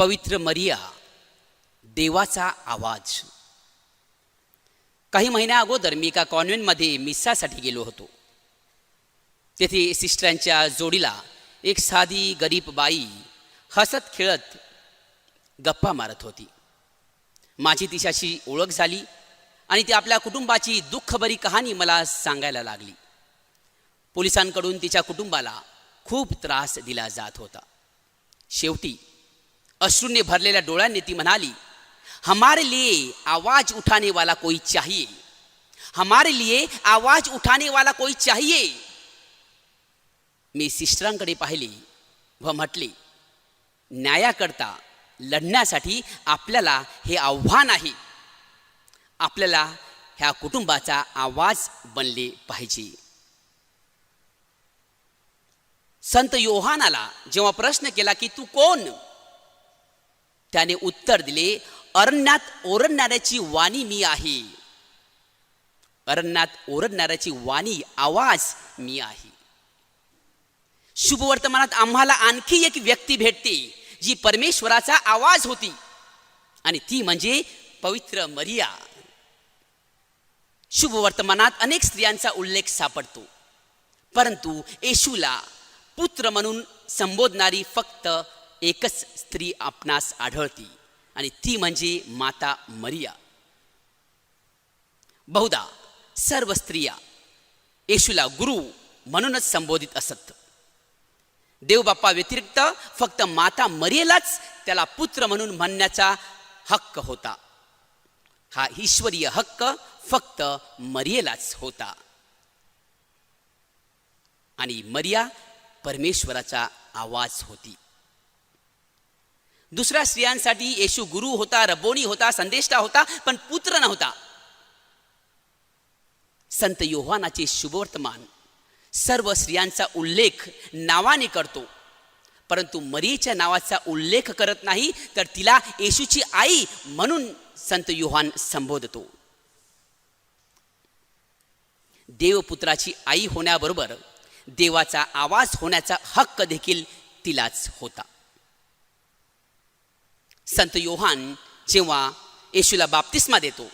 पवित्र मरिया, देवाचा आवाज. काही महिन्या अगोदर मी एका कॉन्व्हेंटमध्ये मिसासाठी गेलो होतो. तेथे सिस्टरांच्या जोडीला एक साधी गरीब बाई हसत खेळत गप्पा मारत होती. माझी तिच्याशी ओळख झाली आणि ती आपल्या कुटुंबाची दुःखभरी कहाणी मला सांगायला लागली. पोलिसांकडून तिच्या कुटुंबाला खूप त्रास दिला जात होता. शेवटी अश्रूने भरलेल्या डोळ्यांनी ती म्हणाली, हमारे लिए आवाज उठाने वाला कोई चाहिए, हमारे लिए आवाज उठाने वाला कोई चाहिए. मी सिस्टरांकडे पाहिले व म्हटले, न्यायाकरता लढण्यासाठी आपल्याला हे आव्हान आहे. आपल्याला ह्या कुटुंबाचा आवाज बनले पाहिजे. संत योहानाला जेव्हा प्रश्न केला की तू कोण, त्याने उत्तर दिले, अरण्यात ओरडणाऱ्याची वाणी मी आहे. अरण्यात ओरडणाऱ्याची वाणी, आवाज मी आहे. शुभवर्तमानात आम्हाला आणखी एक व्यक्ती भेटते जी परमेश्वराचा आवाज होती आणि ती म्हणजे पवित्र मरिया. शुभवर्तमानात अनेक स्त्रियांचा उल्लेख सापडतो, परंतु येशूला पुत्र म्हणून संबोधणारी फक्त एकच स्त्री आपणास आढळती आणि ती म्हणजे माता मरिया. बहुधा सर्व स्त्रिया येशूला गुरु म्हणूनच संबोधित असत. देवबाप्पा व्यतिरिक्त फक्त माता मरियेलाच त्याला पुत्र म्हणून म्हणण्याचा हक्क होता. हा ईश्वरीय हक्क फक्त मरियेलाच होता आणि मरिया परमेश्वराचा आवाज होती. दुसऱ्या स्त्रियांसाठी येशू गुरु होता, रब्बोनी होता, संदेष्टा होता, पण पुत्र नव्हता. संत योहानाचे शुभवर्तमान सर्व स्त्रियांचा उल्लेख नावाने करतो, परंतु मरियेच्या नावाचा उल्लेख करत नाही, तर तिला येशूची आई म्हणून संत योहान संबोधतो. देवपुत्राची आई होण्याबरोबर देवाचा आवाज होण्याचा हक्क देखील तिलाच होता. संत योहान जेव्हा येशूला बाप्तिस्मा देतो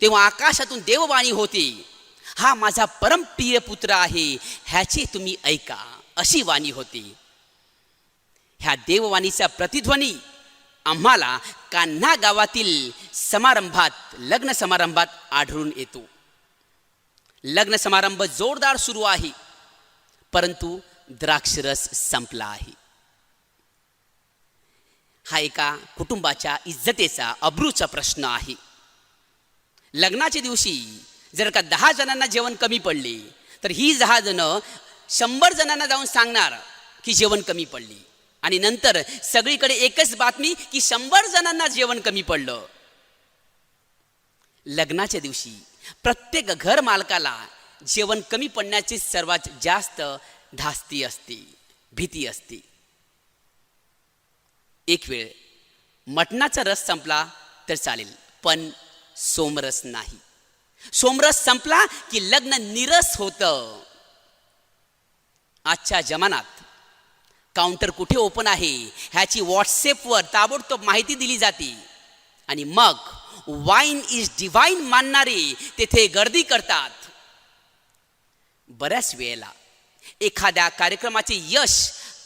तेव्हा आकाशातून देववाणी होते, हा माझा परमप्रिय पुत्र आहे, ह्याचे तुम्ही ऐका, अशी वाणी होती. ह्या देववाणीचा प्रतिध्वनी आम्हाला कान्हा गावातील समारंभात, लग्न समारंभात आढळून येतो. लग्न समारंभ जोरदार सुरू आहे, परंतु द्राक्षरस संपला आहे. हा एका कुटुंबाच्या इज्जतेचा, अब्रूचा प्रश्न आहे. लग्नाच्या दिवशी जर का 10 जणांना जेवण कमी पडले, तर ही 10 जण 100 जणांना जाऊन सांगणार की जेवण कमी पडले, आणि नंतर सगळीकडे एकच बातमी की 100 जणांना जेवण कमी पडलं. लग्नाच्या दिवशी प्रत्येक घर मालकाला जेवण कमी पडण्याची सर्वात जास्त धास्ती असते, भीती असते. एक वेळ मटणाचा रस संपला तर चालेल, पण सोमरस नाही. सोमरस संपला की लग्न निरस होतं. आजच्या जमान्यात काउंटर कुठे ओपन आहे ह्याची व्हॉट्सअपवर ताबडतोब माहिती दिली जाते आणि मग वाईन इज डिवाइन मानणारे तेथे गर्दी करतात. बऱ्याच वेळेला एखाद्या कार्यक्रमाचे यश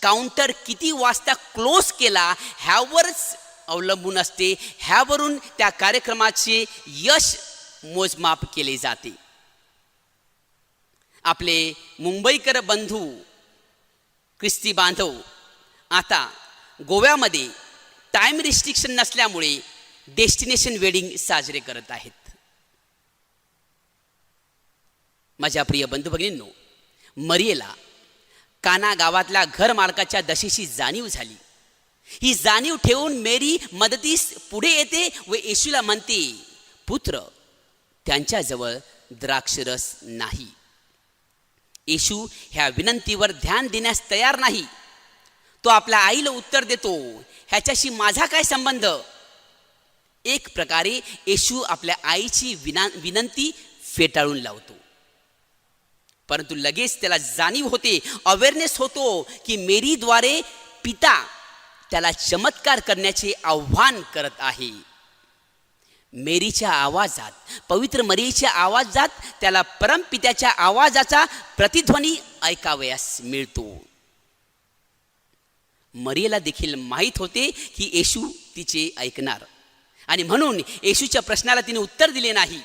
काउंटर किती वाजता क्लोज केला ह्यावरच अवलंबून असते. ह्यावरून त्या कार्यक्रमाचे यश मोजमाप केले जाते. आपले मुंबईकर बंधू ख्रिस्ती बांधव आता गोव्यामध्ये टाइम रिस्ट्रिक्शन नसल्यामुळे डेस्टिनेशन वेडिंग साजरे करत आहेत. माझ्या प्रिय बंधू भगिनींनो, मरियेला काना गावातल्या घर मालकाच्या दशेची जाणीव झाली. ही जाणीव ठेवून मेरी मदतीस पुढे येते व येशूला म्हणते, पुत्र, त्यांच्याजवळ द्राक्षरस नाही. येशू ह्या विनंतीवर ध्यान देण्यास तयार नाही. तो आपल्या आईला उत्तर देतो, ह्याच्याशी माझा काय संबंध. एक प्रकारे येशू आपल्या आईची विनंती फेटाळून लावतो. परंतु लगेच त्याला जाणीव होते, अवेअरनेस होतो की मेरीद्वारे पिता त्याला चमत्कार करण्याचे आव्हान करत आहे. मेरीच्या आवाजात, पवित्र मरियेच्या आवाजात त्याला परमपित्याच्या आवाजाचा प्रतिध्वनी ऐकावयास मिळतो. मरियेला देखील माहीत होते की येशू तिचे ऐकणार, आणि म्हणून येशूच्या प्रश्नाला तिने उत्तर दिले नाही.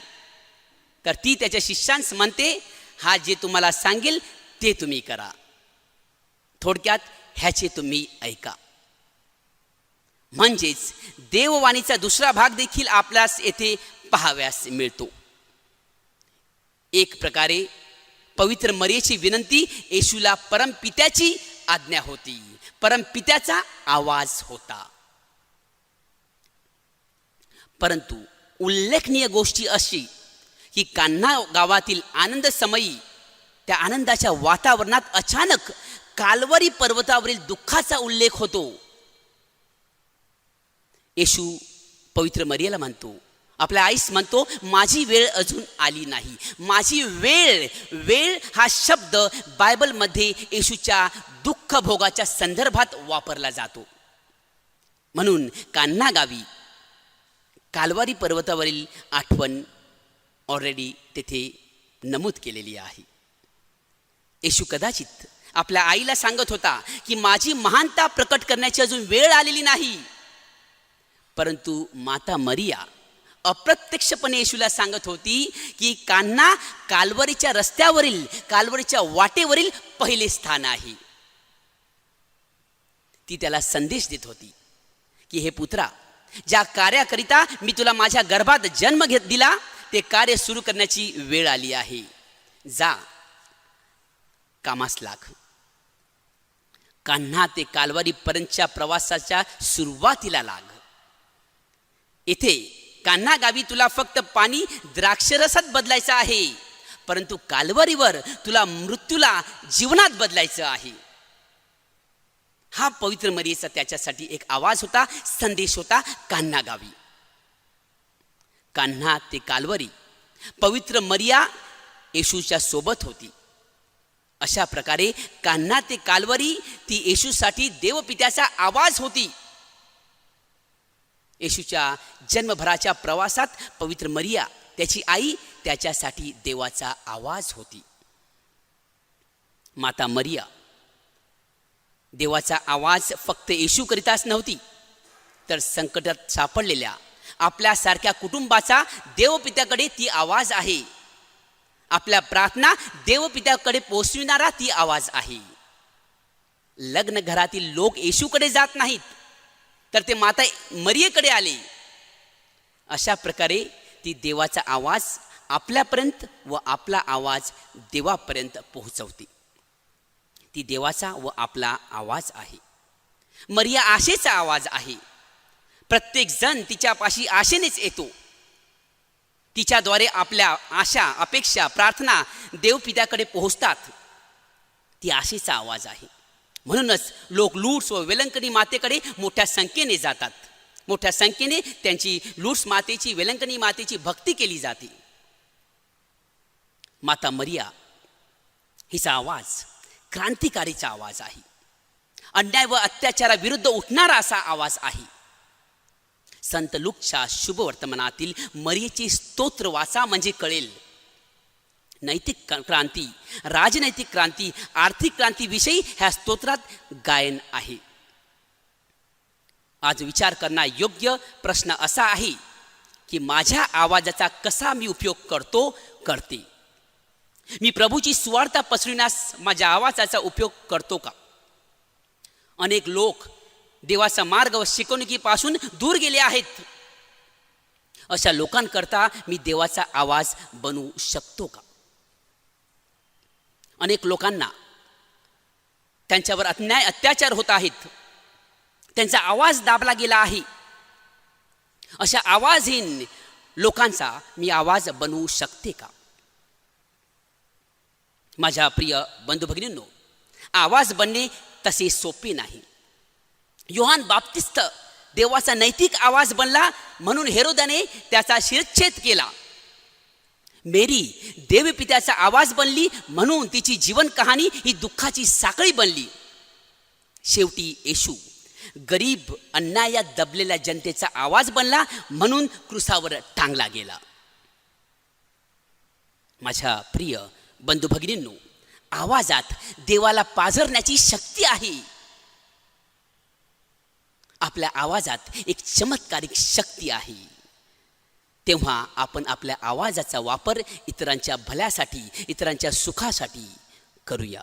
तर ती त्याच्या शिष्यांस म्हणते, हा जे तुम्हाला सांगेल ते तुम्ही करा. थोडक्यात ह्याचे तुम्ही ऐका. म्हणजेच देववाणीचा दुसरा भाग देखील आपल्यास येथे पाहाव्यास मिळतो. एक प्रकारे पवित्र मरियेची विनंती येशूला परमपित्याची आज्ञा होती, परमपित्याचा आवाज होता. परंतु उल्लेखनीय गोष्टी अशी की कान्हा गावातील आनंद समयी त्या आनंदाच्या वातावरणात अचानक काल्वरी पर्वतावरील दुःखाचा उल्लेख होतो. येशू पवित्र मरियेला म्हणतो, आपल्या आईस म्हणतो, माझी वेळ अजून आली नाही. माझी वेळ, वेळ हा शब्द बायबलमध्ये येशूच्या दुःख भोगाच्या संदर्भात वापरला जातो. म्हणून कान्हा गावी काल्वारी पर्वतावरील आठवण ऑलरेडी तेथे नमूद केलेली आहे. येशू कदाचित आपल्या आईला सांगत होता की माझी महानता प्रकट करण्याची अजून वेळ आलेली नाही. परंतु माता मरिया अप्रत्यक्षपणे येशूला सांगत होती की कान्हा काल्वरीच्या रस्त्यावरील, काल्वरीच्या वाटेवरील पहिले स्थान आहे. ती त्याला संदेश देत होती की हे पुत्रा, ज्या कार्याकरिता मी तुला माझ्या गर्भात जन्म दिला ते कार्य सुरू करण्याची वेळ आली आहे. जा, कामास लाग. कान्हा ते काल्वरी पर्यंतच्या प्रवासाच्या सुरुवातीला लाग. इथे कान्हा गावी तुला फक्त पाणी द्राक्षरसात बदलायचं आहे, परंतु काल्वरीवर तुला मृत्यूला जीवनात बदलायचं आहे. हा पवित्र मरियेचा त्याच्यासाठी एक आवाज होता, संदेश होता कान्हा गावी. कान्हा ते काल्वरी, पवित्र मरिया येशूच्या सोबत होती. अशा प्रकारे कान्हा ते काल्वरी ती येशूसाठी देवपित्याचा आवाज होती. येशूच्या जन्मभराच्या प्रवासात पवित्र मरिया, त्याची आई, त्याच्यासाठी देवाचा आवाज होती. माता मरिया देवाचा आवाज फक्त येशूकरिताच नव्हती, तर संकटात सापडलेल्या आपल्यासारख्या कुटुंबाचा देवपित्याकडे ती आवाज आहे. आपल्या प्रार्थना देवपित्याकडे पोहोचविणारा ती आवाज आहे. लग्न घरातील लोक येशूकडे जात नाहीत, तर ते माता मरियेकडे आले. अशा प्रकारे ती देवाचा आवाज आपल्यापर्यंत व आपला आवाज देवापर्यंत पोहोचवते. ती देवाचा व आपला आवाज आहे. मरिया आशेचा आवाज आहे. प्रत्येक जण तिच्यापाशी आशेनेच येतो. तिच्याद्वारे आपल्या आशा, अपेक्षा, प्रार्थना देवपित्याकडे पोहोचतात. ती आशेचा आवाज आहे. म्हणूनच लोक लूट्स व वेलंकनी मातेकडे मोठ्या संख्येने जातात. मोठ्या संख्येने त्यांची लूट्स मातेची, वेलंकनी मातेची भक्ती केली जाते. माता मरिया हिचा आवाज क्रांतिकारीचा आवाज आहे. अन्याय व अत्याचाराविरुद्ध उठणारा असा आवाज आहे. संत लूकच्या शुभ वर्तमानातील मरियेचे स्तोत्र वाचा म्हणजे कळेल. नैतिक क्रांती, राजनैतिक क्रांती, आर्थिक क्रांतीविषयी ह्या स्तोत्रात गायन आहे. आज विचार करण्यास योग्य प्रश्न असा आहे की माझ्या आवाजाचा कसा मी उपयोग करते. मी प्रभूची सुवार्ता पसरविण्यास माझ्या आवाजाचा उपयोग करतो का? अनेक लोक देवाचा मार्ग व शिकवणुकीपासून दूर गेले आहेत. अशा लोकांकरता मी देवाचा आवाज बनवू शकतो का? अनेक लोकांना त्यांच्यावर अन्याय, अत्याचार होत आहेत. त्यांचा आवाज दाबला गेला आहे. अशा आवाजहीन लोकांचा मी आवाज बनवू शकते का? माझ्या प्रिय बंधू भगिनींनो, आवाज बनणे तसे सोपे नाही. योहान बाप्तिस्त देवाचा नैतिक आवाज बनला, म्हणून हेरोदाने त्याचा शिरच्छेद केला. मेरी देवपित्याचा आवाज बनली, म्हणून तिची जीवन कहाणी ही दुःखाची साखळी बनली. शेवटी येशू गरीब अन्यायात दबलेल्या जनतेचा आवाज बनला, म्हणून क्रूसावर टांगला गेला. माझ्या प्रिय बंधू भगिनींनो, आवाजात देवाला पाझरण्याची शक्ती आहे. आपल्या आवाजात एक चमत्कारिक शक्ती आहे. तेव्हा आपण आपल्या आवाजाचा वापर इतरांच्या भल्यासाठी, इतरांच्या सुखासाठी करूया.